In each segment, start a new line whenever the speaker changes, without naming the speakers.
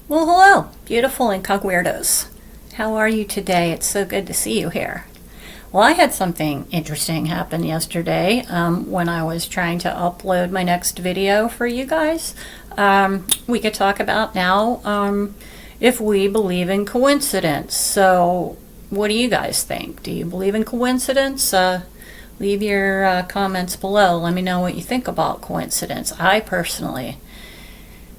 Well, hello, beautiful Incog weirdos. How are you today? It's so good to see you here. Well, I had something interesting happen yesterday when I was trying to upload my next video for you guys. We could talk about now if we believe in coincidence. So, what do you guys think? Do you believe in coincidence? Leave your comments below. Let me know what you think about coincidence.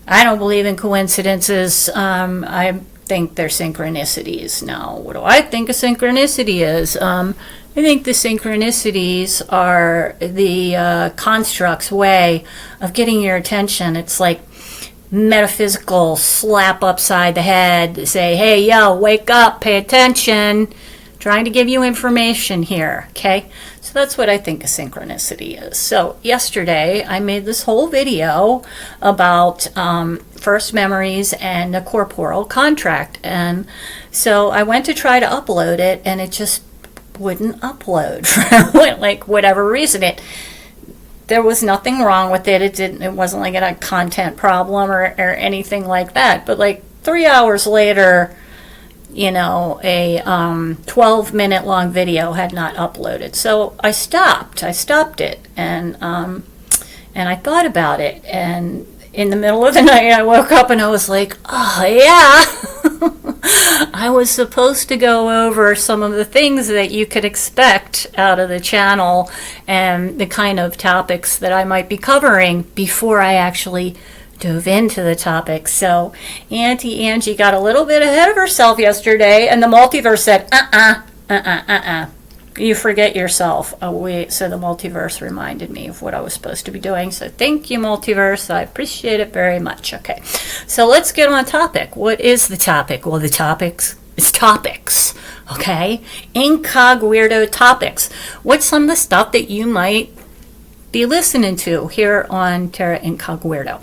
I don't believe in coincidences. I think they're synchronicities. Now, what do I think a synchronicity is? I think the synchronicities are the construct's way of getting your attention. It's like metaphysical slap upside the head to say, hey, yo, wake up, pay attention. Trying to give you information here, okay? So that's what I think a synchronicity is. So yesterday I made this whole video about first memories and a corporeal contract. And so I went to try to upload it and it just wouldn't upload for like whatever reason. There was nothing wrong with it. It wasn't like a content problem or anything like that. But like 3 hours later, you know, a 12-minute long video had not uploaded. So I stopped it, and I thought about it, and in the middle of the night I woke up and I was like, oh yeah, I was supposed to go over some of the things that you could expect out of the channel and the kind of topics that I might be covering before I actually dove into the topic. So Auntie Angie got a little bit ahead of herself yesterday, and the multiverse said, you forget yourself. So the multiverse reminded me of what I was supposed to be doing. So thank you, multiverse. I appreciate it very much. Okay, so let's get on topic. What is the topic? Well, the topics is topics. Okay, Incog weirdo topics. What's some of the stuff that you might be listening to here on Terra Incogweirdo?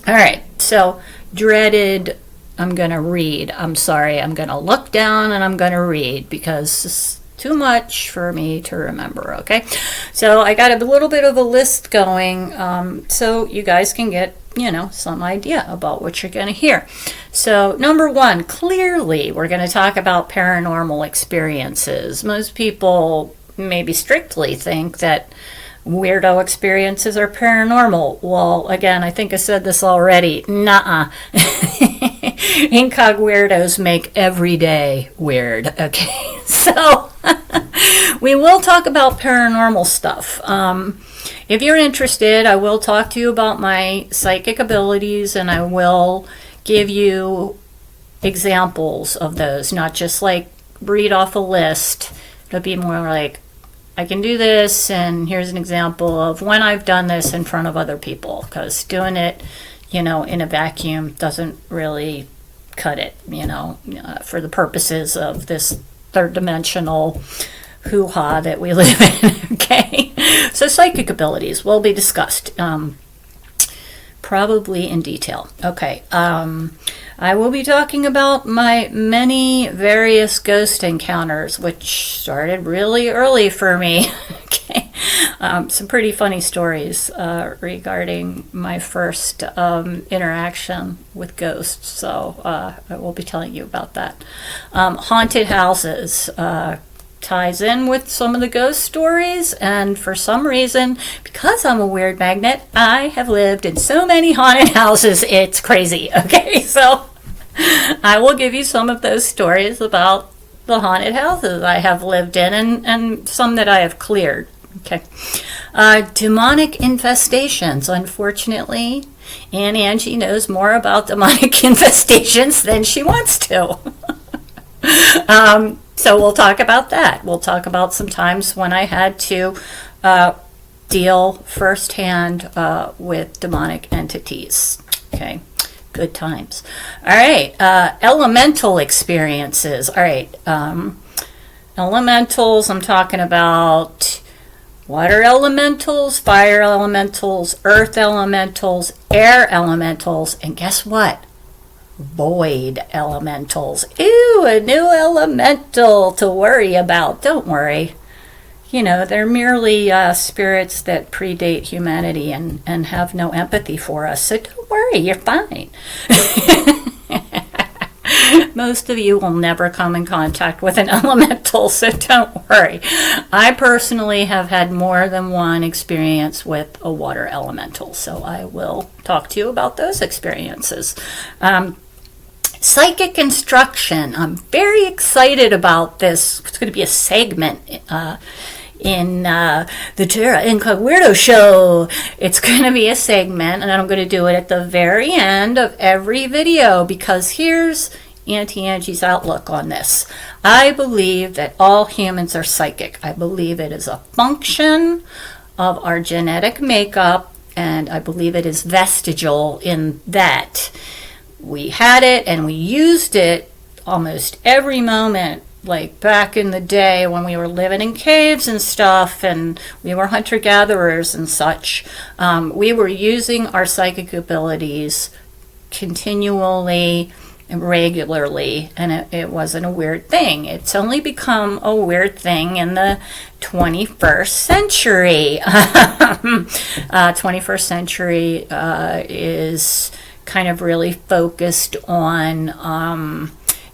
All right, so dreaded, I'm going to read. I'm sorry, I'm going to look down and I'm going to read because it's too much for me to remember, okay? So I got a little bit of a list going so you guys can get, you know, some idea about what you're going to hear. So number one, clearly we're going to talk about paranormal experiences. Most people maybe strictly think that weirdo experiences are paranormal. Well, again, I think I said this already. Nuh-uh. Incog weirdos make every day weird. Okay, so we will talk about paranormal stuff. If you're interested, I will talk to you about my psychic abilities, and I will give you examples of those, not just like read off a list. It'll be more like, I can do this, and here's an example of when I've done this in front of other people, because doing it, you know, in a vacuum doesn't really cut it, you know, for the purposes of this third-dimensional hoo-ha that we live in, okay? So psychic abilities will be discussed, probably in detail. Okay, I will be talking about my many various ghost encounters, which started really early for me. Okay, some pretty funny stories regarding my first interaction with ghosts. So I will be telling you about that. Haunted houses ties in with some of the ghost stories, and for some reason, because I'm a weird magnet, I have lived in so many haunted houses, it's crazy. Okay, so I will give you some of those stories about the haunted houses I have lived in, and some that I have cleared. Okay, demonic infestations. Unfortunately, Aunt Angie knows more about demonic infestations than she wants to. So we'll talk about that. We'll talk about some times when I had to deal firsthand with demonic entities. Okay, good times. All right, elemental experiences. All right, elementals, I'm talking about water elementals, fire elementals, earth elementals, air elementals, and guess what? Void elementals. Ew, a new elemental to worry about. Don't worry. You know, they're merely spirits that predate humanity and have no empathy for us. So don't worry, you're fine. most of you will never come in contact with an elemental, so don't worry. I personally have had more than one experience with a water elemental, so I will talk to you about those experiences. Psychic instruction. I'm very excited about this. It's going to be a segment in the Terra Incogweirdo show. It's going to be a segment, and I'm going to do it at the very end of every video, because here's Auntie Angie's outlook on this. I believe that all humans are psychic. I believe it is a function of our genetic makeup, and I believe it is vestigial in that we had it and we used it almost every moment, like back in the day when we were living in caves and stuff, and we were hunter-gatherers and such. We were using our psychic abilities continually and regularly, and it wasn't a weird thing. It's only become a weird thing in the 21st century. 21st century is kind of really focused on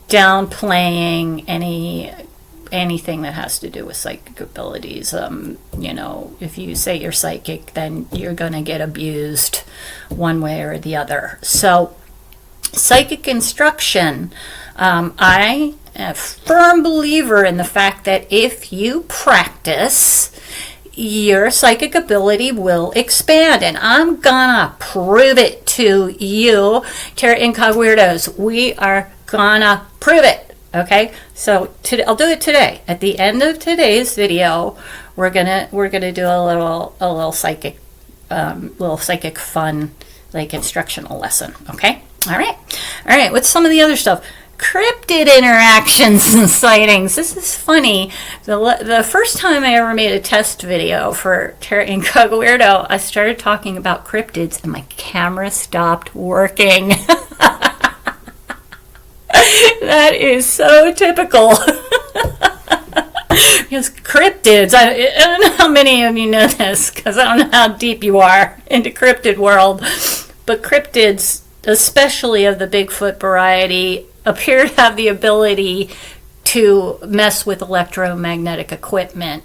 downplaying anything that has to do with psychic abilities. You know, if you say you're psychic, then you're going to get abused one way or the other. So, psychic instruction. I am a firm believer in the fact that if you practice, your psychic ability will expand, and I'm gonna prove it to you, Terra Incogweirdos. We are gonna prove it. Okay, so I'll do it today. At the end of today's video, we're gonna do a little psychic fun, like, instructional lesson. Okay, all right. What's some of the other stuff? Cryptid interactions and sightings. This is funny. The first time I ever made a test video for Terra Incogweirdo, I started talking about cryptids and my camera stopped working. That is so typical. Because cryptids, I don't know how many of you know this, because I don't know how deep you are into cryptid world, but cryptids, especially of the Bigfoot variety, appear to have the ability to mess with electromagnetic equipment,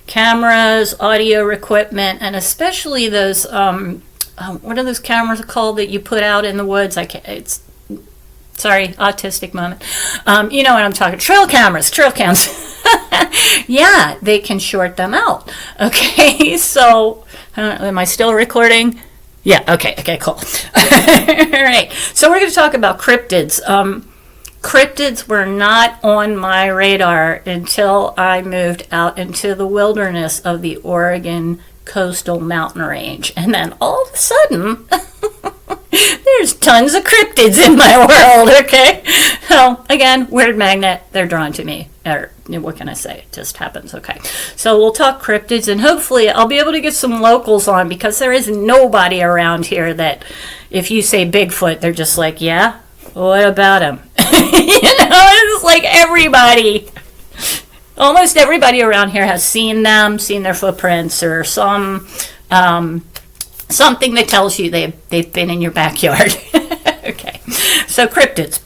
cameras, audio equipment, and especially those, what are those cameras called that you put out in the woods? Sorry, autistic moment. You know what I'm talking, trail cams. Yeah, they can short them out. Okay, so, am I still recording? Yeah, okay, cool. All right, so we're going to talk about cryptids. Cryptids were not on my radar until I moved out into the wilderness of the Oregon coastal mountain range. And then all of a sudden, there's tons of cryptids in my world, okay? So, again, weird magnet, they're drawn to me. Or, what can I say? It just happens, okay? So we'll talk cryptids, and hopefully I'll be able to get some locals on, because there is nobody around here that, if you say Bigfoot, they're just like, yeah, what about him? It's like everybody, almost everybody around here has seen them, seen their footprints, or something that tells you they've been in your backyard. Okay, so cryptids.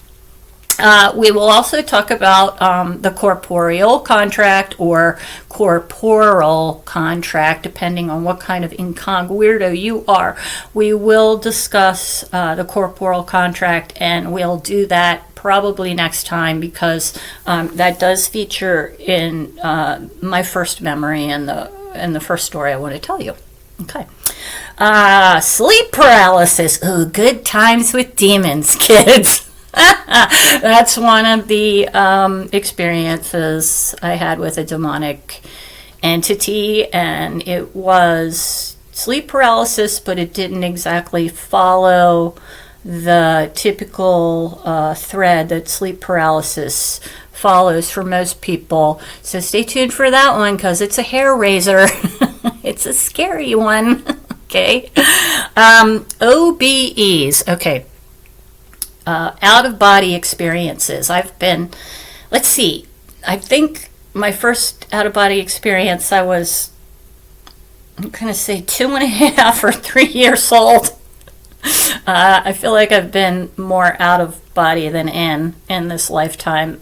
We will also talk about the corporeal contract or corporal contract, depending on what kind of incog weirdo you are. We will discuss the corporal contract, and we'll do that probably next time, because that does feature in my first memory and the first story I want to tell you. Okay. Sleep paralysis. Ooh, good times with demons, kids. That's one of the experiences I had with a demonic entity, and it was sleep paralysis, but it didn't exactly follow the typical thread that sleep paralysis follows for most people. So stay tuned for that one, because it's a hair raiser. It's a scary one. Okay. OBEs. Okay. Out-of-body experiences. Let's see, I think my first out-of-body experience, I'm going to say 2.5 or 3 years old. I feel like I've been more out of body than in this lifetime.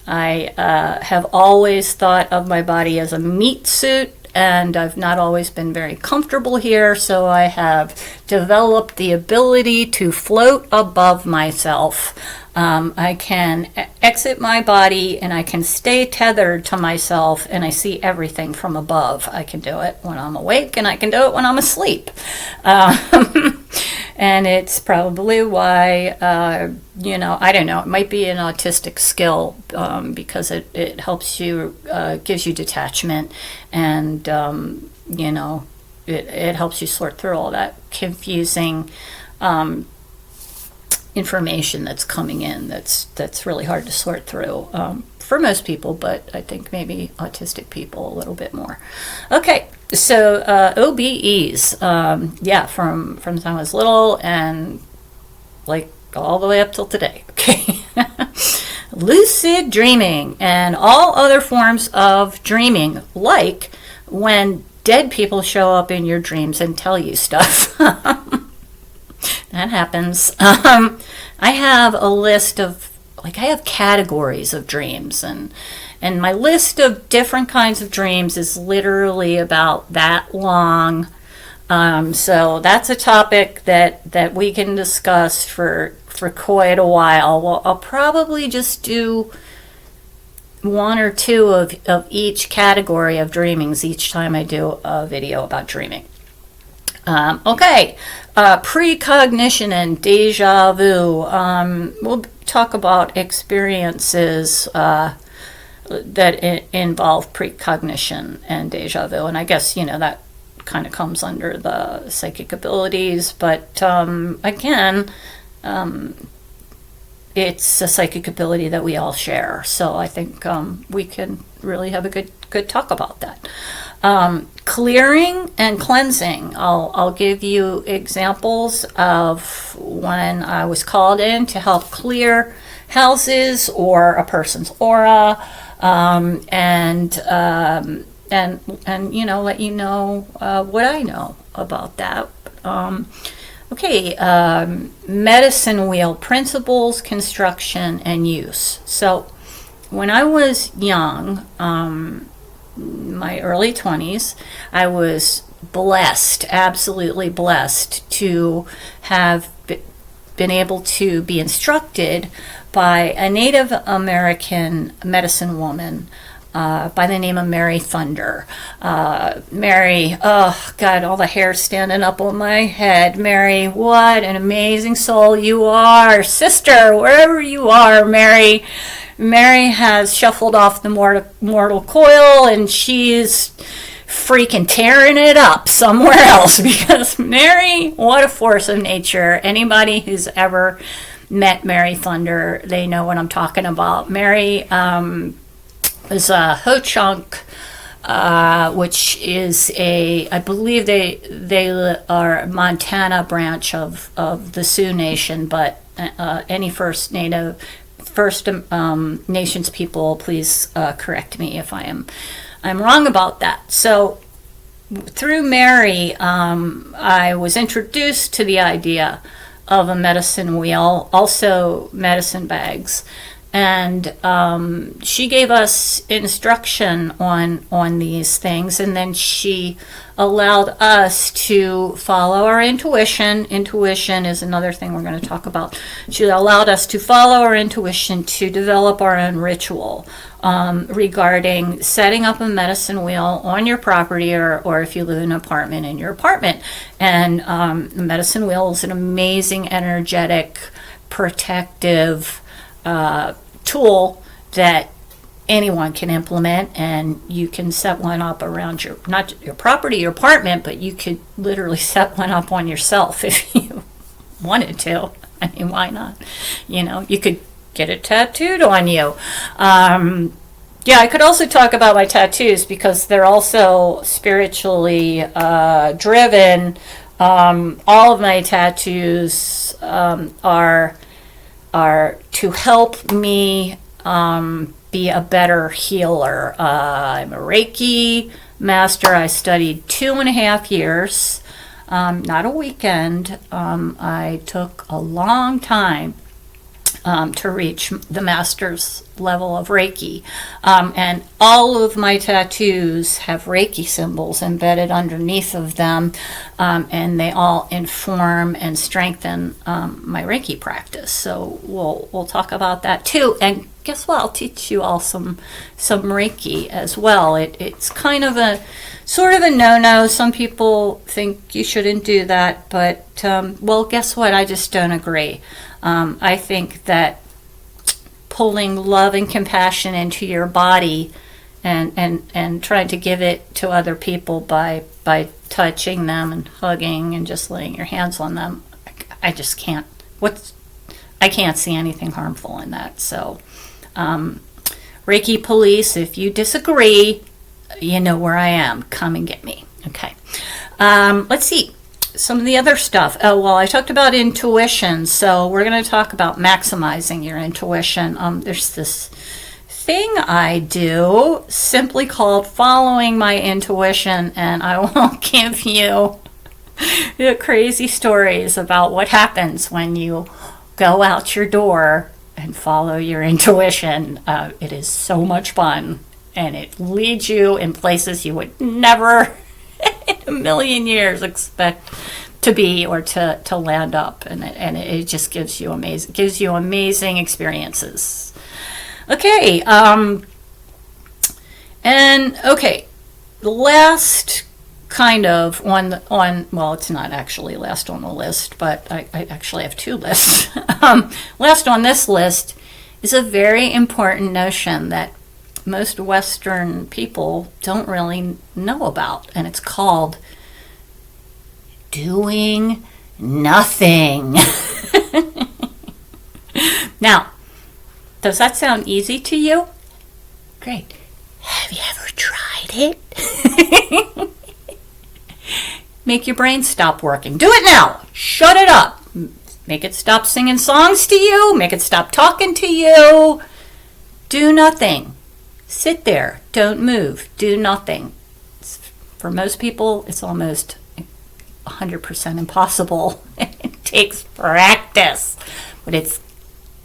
I have always thought of my body as a meat suit, and I've not always been very comfortable here, so I have developed the ability to float above myself. I can exit my body and I can stay tethered to myself, and I see everything from above. I can do it when I'm awake and I can do it when I'm asleep. And it's probably why, I don't know, it might be an autistic skill because it helps you, gives you detachment, and, it helps you sort through all that confusing information that's coming in that's really hard to sort through for most people, but I think maybe autistic people a little bit more. Okay, so OBEs, from the time I was little and like all the way up till today. Okay. Lucid dreaming and all other forms of dreaming, like when dead people show up in your dreams and tell you stuff. That happens. I have a list of, I have categories of dreams, and my list of different kinds of dreams is literally about that long. So that's a topic that we can discuss for quite a while. Well, I'll probably just do one or two of each category of dreamings each time I do a video about dreaming. Precognition and deja vu. We'll talk about experiences that involve precognition and deja vu, and I guess that kind of comes under the psychic abilities, but again, it's a psychic ability that we all share, so I think we can really have a good talk about that. Clearing and cleansing. I'll give you examples of when I was called in to help clear houses or a person's aura, and let you know what I know about that. Medicine wheel principles, construction, and use. So when I was young, my early 20s, I was blessed, absolutely blessed, to have been able to be instructed by a Native American medicine woman by the name of Mary Thunder. Mary, oh God, all the hair standing up on my head. Mary, what an amazing soul you are. Sister, wherever you are, Mary. Mary has shuffled off the mortal coil, and she's freaking tearing it up somewhere else, because Mary, what a force of nature. Anybody who's ever met Mary Thunder, they know what I'm talking about. Mary is a Ho-Chunk, which is I believe they are Montana branch of the Sioux Nation, but any First Nations people, please correct me if I'm wrong about that. So through Mary, I was introduced to the idea of a medicine wheel, also medicine bags, and she gave us instruction on these things, and then she allowed us to follow our intuition. Intuition is another thing we're going to talk about. She allowed us to follow our intuition to develop our own ritual regarding setting up a medicine wheel on your property, or if you live in an apartment, in your apartment. And the medicine wheel is an amazing, energetic, protective tool that anyone can implement, and you can set one up around not your property, your apartment, but you could literally set one up on yourself if you wanted to. I mean, why not? You could get it tattooed on you. I could also talk about my tattoos, because they're also spiritually driven. All of my tattoos are to help me be a better healer. I'm a Reiki master. I studied 2.5 years not a weekend. I took a long time to reach the master's level of Reiki. And all of my tattoos have Reiki symbols embedded underneath of them, and they all inform and strengthen my Reiki practice. So we'll talk about that too. And guess what? I'll teach you all some Reiki as well. It's kind of a sort of a no-no. Some people think you shouldn't do that, but well, guess what? I just don't agree. I think that pulling love and compassion into your body and trying to give it to other people by touching them and hugging and just laying your hands on them, I just can't. I can't see anything harmful in that. So, Reiki police, if you disagree, you know where I am. Come and get me. Okay. Let's see. Some of the other stuff. Oh, well, I talked about intuition, so we're going to talk about maximizing your intuition. There's this thing I do simply called following my intuition, and I won't give you the crazy stories about what happens when you go out your door and follow your intuition. It is so much fun, and it leads you in places you would never in a million years expect to be or to land up, and it just gives you amazing experiences. Okay, the last kind of well, it's not actually last on the list, but I actually have two lists. Last on this list is a very important notion that most Western people don't really know about, and it's called doing nothing. Now, does that sound easy to you? Great. Have you ever tried it? Make your brain stop working. Do it now. Shut it up. Make it stop singing songs to you. Make it stop talking to you. Do nothing. Sit there. Don't move. Do nothing. For most people, it's almost 100% impossible. It takes practice. But it's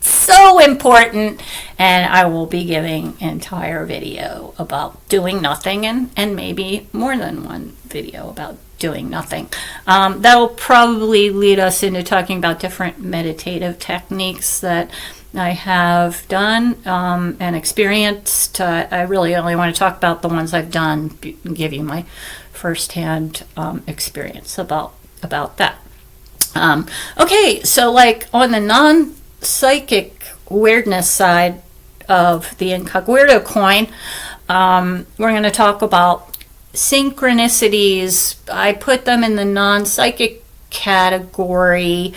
so important, and I will be giving an entire video about doing nothing, and maybe more than one video about doing nothing. That'll probably lead us into talking about different meditative techniques that I have done and experienced. I really only want to talk about the ones I've done and give you my firsthand experience about that. Okay, so like on the non-psychic weirdness side of the Incogweirdo coin, we're going to talk about synchronicities. I put them in the non-psychic category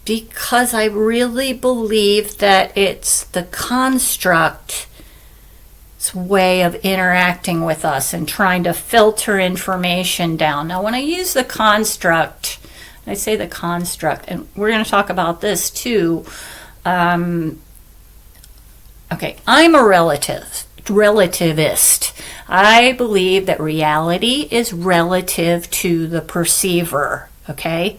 because I really believe that it's the construct's way of interacting with us and trying to filter information down. Now, when I use the construct, I say the construct, and we're going to talk about this too. Okay, I'm a relativist. I believe that reality is relative to the perceiver, okay?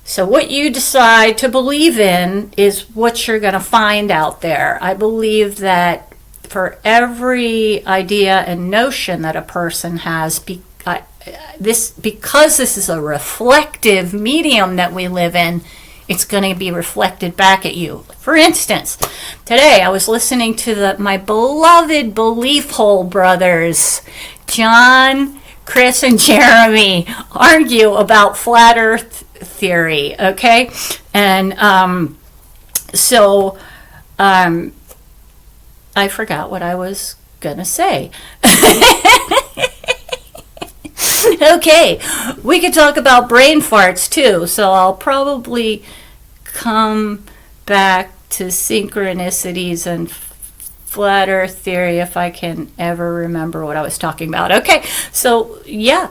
So what you decide to believe in is what you're going to find out there. I believe that for every idea and notion that a person has, because this is a reflective medium that we live in, it's going to be reflected back at you. For instance, today I was listening to my beloved Belief Hole brothers, John, Chris, and Jeremy, argue about flat Earth theory, okay? And I forgot what I was going to say. Okay, we could talk about brain farts too, so I'll probably come back to synchronicities and flat Earth theory if I can ever remember what I was talking about. Okay, so yeah,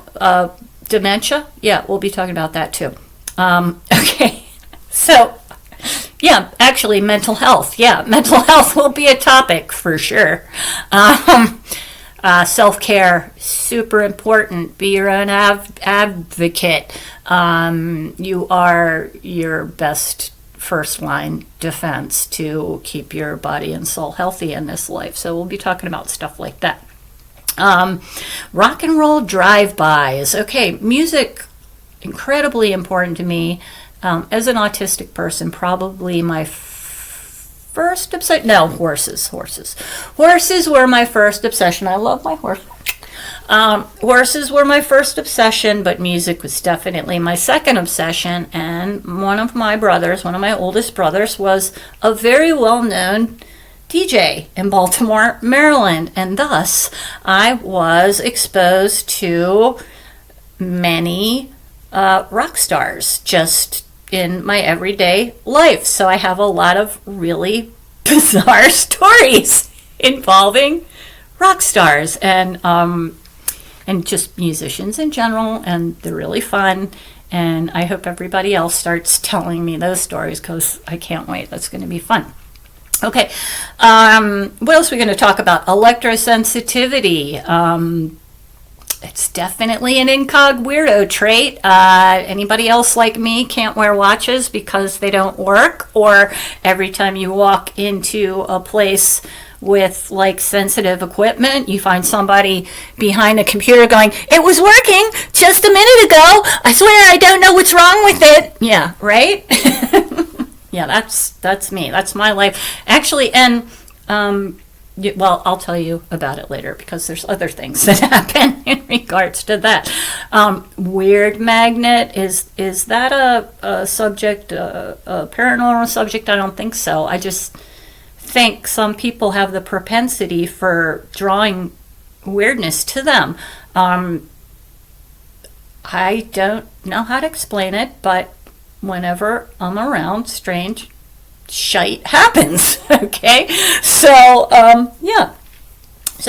dementia, yeah, we'll be talking about that too. Okay, so yeah, actually mental health. Yeah, mental health will be a topic for sure. Self-care, super important. Be your own advocate. You are your best first line defense to keep your body and soul healthy in this life. So we'll be talking about stuff like that. Rock and roll drive-bys. Okay, music, incredibly important to me. As an autistic person, probably my first obsession. No, horses. Horses were my first obsession. I love my horse. Horses were my first obsession, but music was definitely my second obsession. And one of my oldest brothers, was a very well-known DJ in Baltimore, Maryland. And thus, I was exposed to many rock stars just in my everyday life. So I have a lot of really bizarre stories involving rock stars and just musicians in general, and they're really fun. And I hope everybody else starts telling me those stories, because I can't wait. That's going to be fun. Okay, what else are we going to talk about? Electrosensitivity. It's definitely an Incog weirdo trait. Anybody else like me can't wear watches because they don't work, or every time you walk into a place with like sensitive equipment, you find somebody behind the computer going, "It was working just a minute ago. I swear I don't know what's wrong with it." Yeah, right? Yeah, that's me. That's my life. Actually, and well, I'll tell you about it later, because there's other things that happen in regards to that. Weird magnet, is that a subject, a paranormal subject? I don't think so. I just think some people have the propensity for drawing weirdness to them. I don't know how to explain it, but whenever I'm around, strange shite happens. Okay, so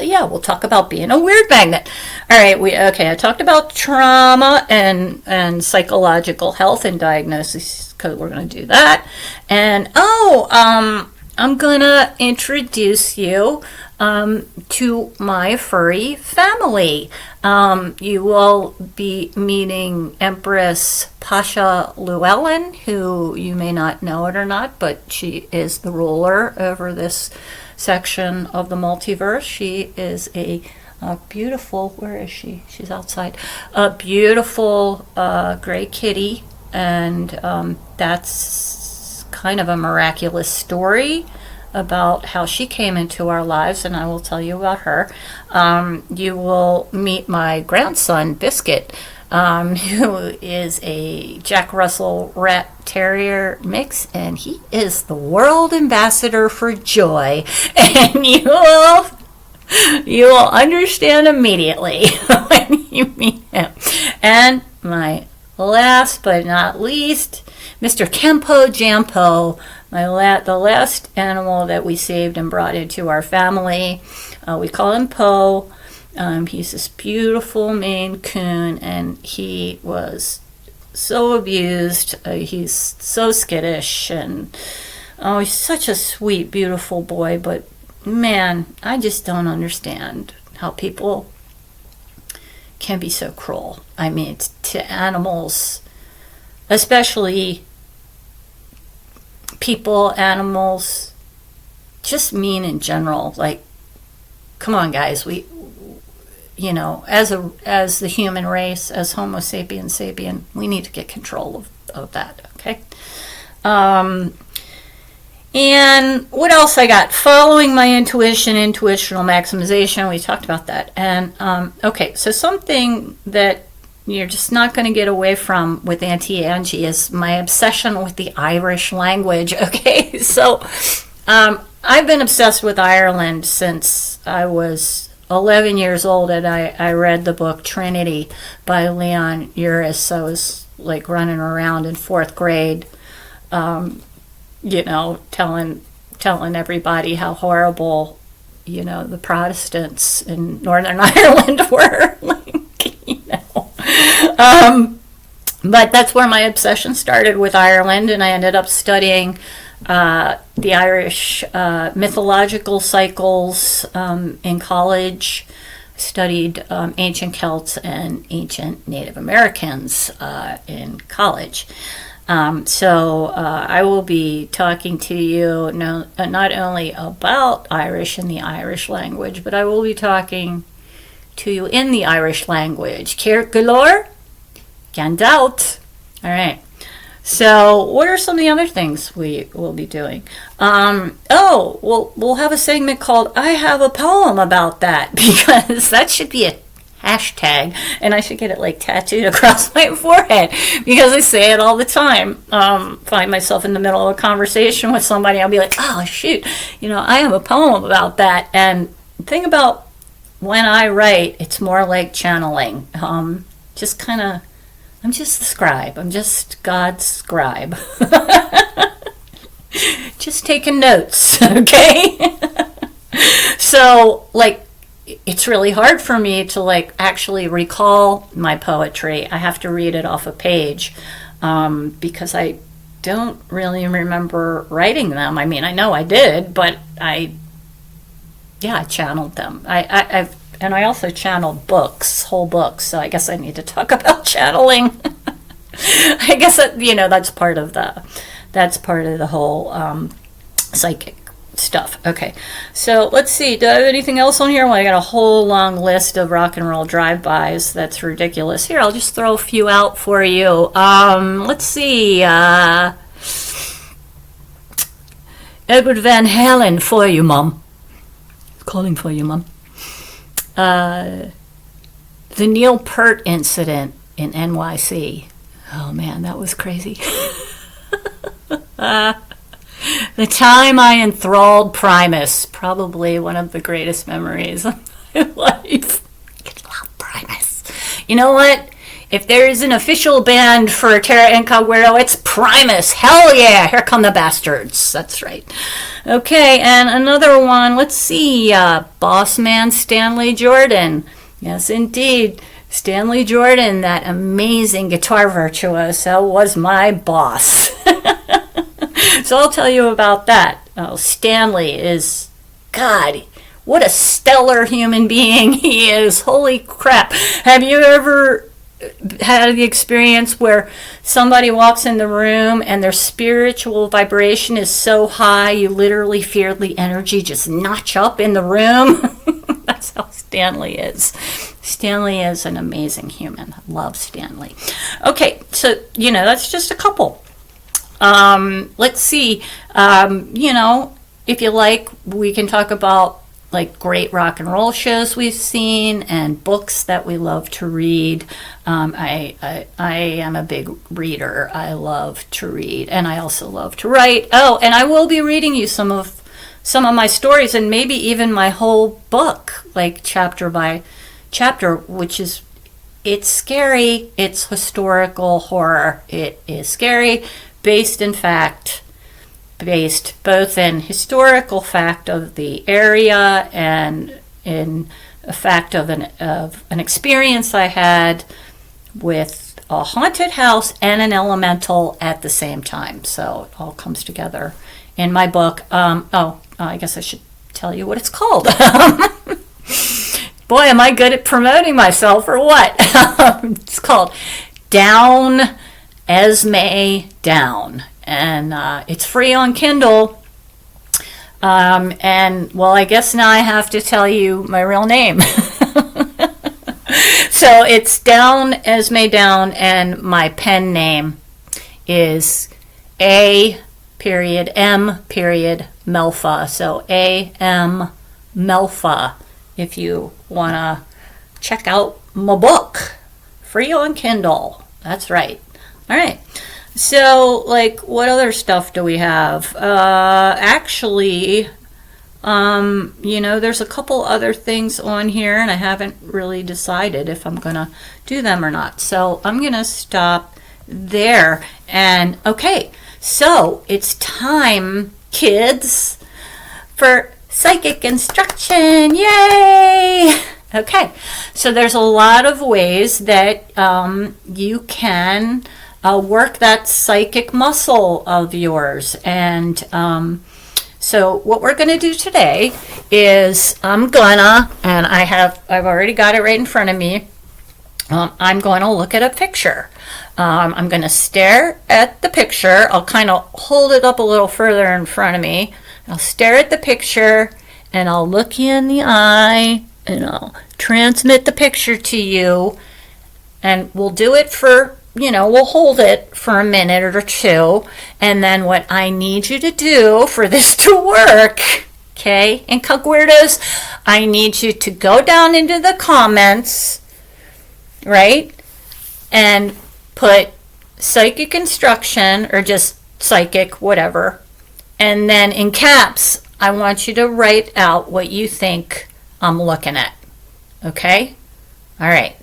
yeah, we'll talk about being a weird magnet. All right, I talked about trauma and psychological health and diagnosis, because we're going to do that. And I'm gonna introduce you to my furry family. You will be meeting Empress Pasha Llewellyn, who you may not know it or not, but she is the ruler over this section of the multiverse. She is a beautiful, where is she? She's outside. A beautiful gray kitty, and that's kind of a miraculous story about how she came into our lives, and I will tell you about her. You will meet my grandson, Biscuit, who is a Jack Russell Rat Terrier mix, and he is the world ambassador for joy, and you will understand immediately when you meet him. And my last but not least, Mr. Kempo Jampo, the last animal that we saved and brought into our family. We call him Poe. He's this beautiful Maine Coon, and he was so abused. He's so skittish, and he's such a sweet, beautiful boy. But man, I just don't understand how people can be so cruel. I mean, to animals, especially people, animals, just mean in general. Like, come on, guys, we, as the human race, as Homo sapiens sapien, we need to get control of that. Okay. And what else I got? Following my intuition, intuitional maximization. We talked about that. And okay, so something that you're just not going to get away from with Auntie Angie is my obsession with the Irish language. Okay, so I've been obsessed with Ireland since I was 11 years old, and I read the book Trinity by Leon Uris. I was like running around in 4th grade, telling everybody how horrible, the Protestants in Northern Ireland were. But that's where my obsession started with Ireland, and I ended up studying the Irish mythological cycles in college. studied ancient Celts and ancient Native Americans in college. So I will be talking to you not only about Irish and the Irish language, but I will be talking to you in the Irish language. Céir go leor? Gandalf. All right. So what are some of the other things we will be doing? We'll have a segment called I Have a Poem About That, because that should be a hashtag, and I should get it like tattooed across my forehead, because I say it all the time. Find myself in the middle of a conversation with somebody, I'll be like, oh shoot, I have a poem about that. And the thing about when I write, it's more like channeling. Just kind of, I'm just the scribe. I'm just God's scribe. Just taking notes, okay? So, it's really hard for me to, actually recall my poetry. I have to read it off a page because I don't really remember writing them. I mean, I know I did, but I channeled them. And I also channeled whole books, so I guess I need to talk about channeling. I guess that's part of the whole psychic stuff. Okay, so let's see. Do I have anything else on here? Well, I got a whole long list of rock and roll drive-bys. That's ridiculous. Here, I'll just throw a few out for you. Let's see. Edward Van Halen for you, Mom. Calling for you, Mom. The Neil Peart incident in NYC. Oh man, that was crazy. The time I enthralled Primus, probably one of the greatest memories of my life. I love Primus. You know what? If there is an official band for Terra Incogweirdo, it's Primus. Hell yeah! Here come the bastards. That's right. Okay, and another one. Let's see. Boss man Stanley Jordan. Yes, indeed. Stanley Jordan, that amazing guitar virtuoso, was my boss. So I'll tell you about that. Oh, Stanley is, God, what a stellar human being he is. Holy crap. Have you ever had the experience where somebody walks in the room and their spiritual vibration is so high you literally feel the energy just notch up in the room? That's how Stanley is. Stanley is an amazing human. I love Stanley. Okay, so that's just a couple. Let's see. If you like, we can talk about great rock and roll shows we've seen and books that we love to read. I am a big reader. I love to read, and I also love to write. Oh, and I will be reading you some of my stories, and maybe even my whole book, chapter by chapter, it's scary. It's historical horror. It is scary, based both in historical fact of the area and in a fact of an experience I had with a haunted house and an elemental at the same time. So it all comes together in my book. I guess I should tell you what it's called. Boy, am I good at promoting myself or what? It's called Down Esmedown, and it's free on Kindle. And well, I guess now I have to tell you my real name. So it's Down Esmedown, and my pen name is A.M.Melfa. So A.M. Melfa. If you want to check out my book, free on Kindle. That's right. All right. So, what other stuff do we have? Actually, there's a couple other things on here, and I haven't really decided if I'm going to do them or not. So I'm going to stop there. And, okay, so it's time, kids, for psychic instruction. Yay! Okay, so there's a lot of ways that you can work that psychic muscle of yours. And So what we're going to do today is and I've already got it right in front of me. I'm going to look at a picture. I'm going to stare at the picture. I'll kind of hold it up a little further in front of me. I'll stare at the picture and I'll look you in the eye and I'll transmit the picture to you. And we'll do it for, we'll hold it for a minute or two. And then what I need you to do for this to work, okay, Incog Weirdos, I need you to go down into the comments, right, and put psychic instruction or just psychic, whatever. And then in caps, I want you to write out what you think I'm looking at. Okay? All right.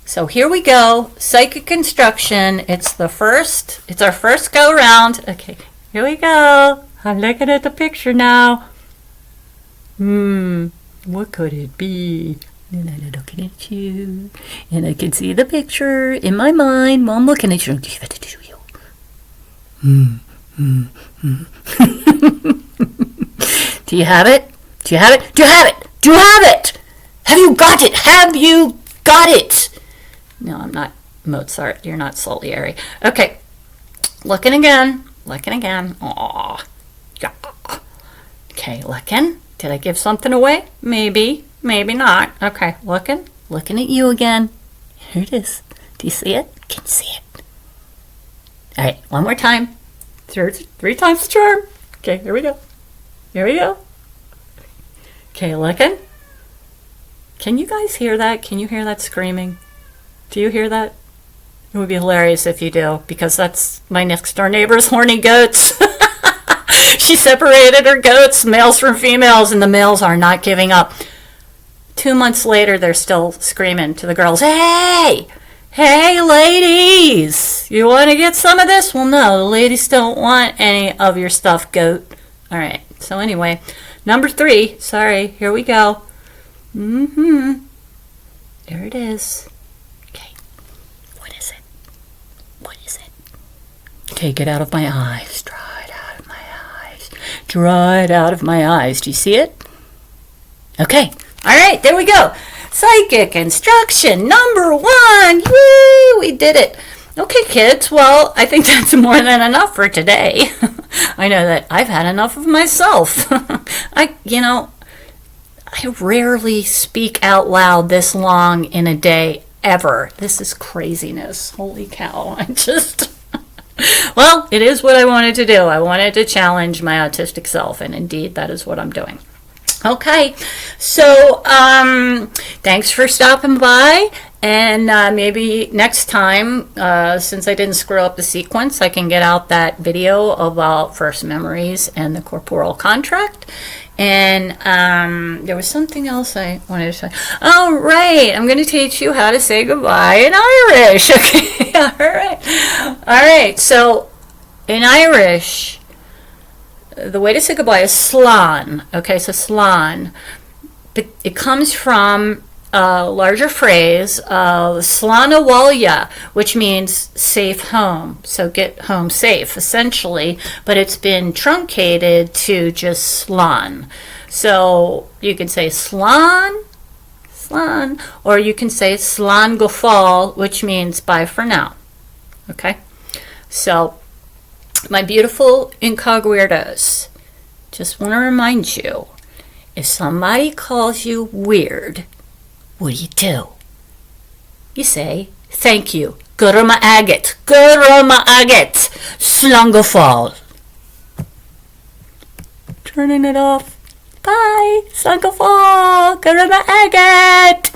So here we go. Psychic instruction. It's our first go round. Okay, here we go. I'm looking at the picture now. What could it be? And I'm looking at you. And I can see the picture in my mind while I'm looking at you. Give it to you. Do you have it? Do you have it? Do you have it? Do you have it? Have you got it? Have you got it? No, I'm not Mozart. You're not Salieri. Okay. Looking again. Looking again. Aww. Yeah. Okay, looking. Did I give something away? Maybe. Maybe not. Okay, looking. Looking at you again. Here it is. Do you see it? Can you see it? All right, one more time. Three times the charm. Okay, here we go. Here we go. Okay, looking. Can you guys hear that? Can you hear that screaming? Do you hear that? It would be hilarious if you do, because that's my next door neighbor's horny goats. She separated her goats, males from females, and the males are not giving up. 2 months later, they're still screaming to the girls, hey, ladies, you want to get some of this? Well, no, the ladies don't want any of your stuff, goat. All right, so anyway, number 3, sorry, here we go. There it is. Okay, what is it? What is it? Take it out of my eyes. Draw it out of my eyes. Draw it out of my eyes. Do you see it? Okay. All right, there we go. Psychic instruction number 1. Woo! We did it. Okay, kids. Well, I think that's more than enough for today. I know that I've had enough of myself. I rarely speak out loud this long in a day ever. This is craziness. Holy cow. Well, it is what I wanted to do. I wanted to challenge my autistic self, and indeed, that is what I'm doing. Okay, so thanks for stopping by, and maybe next time, since I didn't screw up the sequence, I can get out that video about first memories and the corporal contract. And there was something else I wanted to say. Oh, right. I'm going to teach you how to say goodbye in Irish. Okay. All right. All right. So in Irish, the way to say goodbye is slán. Okay. So slán. But it comes from a larger phrase of slán bhaile, which means safe home. So get home safe, essentially. But it's been truncated to just slán. So you can say slán, or you can say slán go fóill, which means bye for now. Okay? So, my beautiful Incog Weirdos, just want to remind you, if somebody calls you weird, what do? You say, thank you. Gurma agate. Slán go fóill. Turning it off. Bye. Slán go fóill. Gurma agate.